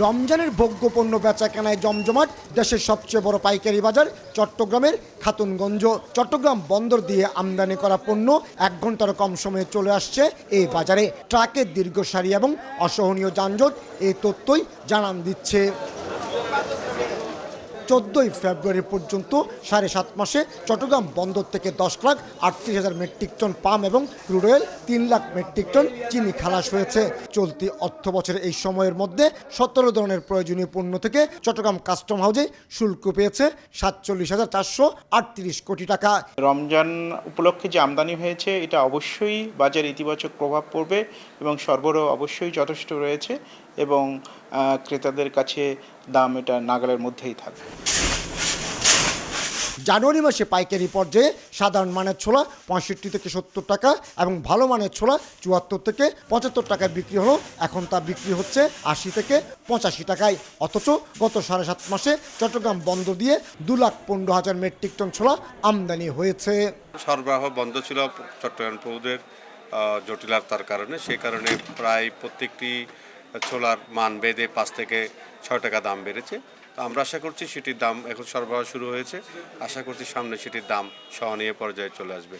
রমজানের ভোগ্যপণ্য বেচা কেনায় জমজমাট দেশের সবচেয়ে বড় পাইকারি বাজার চট্টগ্রামের খাতুনগঞ্জ। চট্টগ্রাম বন্দর দিয়ে আমদানি করা পণ্য 1 ঘন্টার কম সময়ে চলে আসছে এই বাজারে। ট্রাকের দীর্ঘ সারি এবং অসহনীয় যানজট এই তথ্যই জানান দিচ্ছে। 14 ফেব্রুয়ারি পর্যন্ত 7.5 মাসে চট্টগ্রাম বন্দর থেকে 10,38,000 মেট্রিক টন পাম এবং crude oil 3 lakh metric ton চিনি খালাস হয়েছে। চলতি অর্থ বছরের এই সময়ের মধ্যে 17 ধরনের প্রয়োজনীয় পণ্য থেকে চট্টগ্রাম কাস্টম হাউজে শুল্ক পেয়েছে 47,438 কোটি টাকা। রমজান উপলক্ষে যে আমদানি হয়েছে এটা অবশ্যই বাজারে ইতিবাচক প্রভাব পড়বে এবং সরবরাহ অবশ্যই যথেষ্ট রয়েছে এবং ক্রেতাদের কাছে দাম এটা নাগালের মধ্যেই থাকবে। জানুয়ারি মাসে পাইকারি পর্যায়ে সাধারণ মানের ছোলা 65 থেকে 70 টাকা এবং ভালো মানের ছোলা 74 থেকে 75 টাকায় বিক্রি হলো, এখন তা বিক্রি হচ্ছে 80 থেকে 85 টাকায়। অথচ গত 7.5 মাসে চট্টগ্রাম বন্দর দিয়ে 2,15,000 মেট্রিক টন ছোলা আমদানি হয়েছে। সরবরাহ বন্ধ ছিল চট্টগ্রাম পৌরের জটিলতার কারণে, সেই কারণে প্রায় প্রত্যেকটি ছোলার মান বেঁধে 5 থেকে 6 টাকা দাম বেড়েছে। তো আমরা আশা করছি সেটির দাম এখন সরবরাহ শুরু হয়েছে, আশা করছি সামনে সেটির দাম সহনীয় পর্যায়ে চলে আসবে।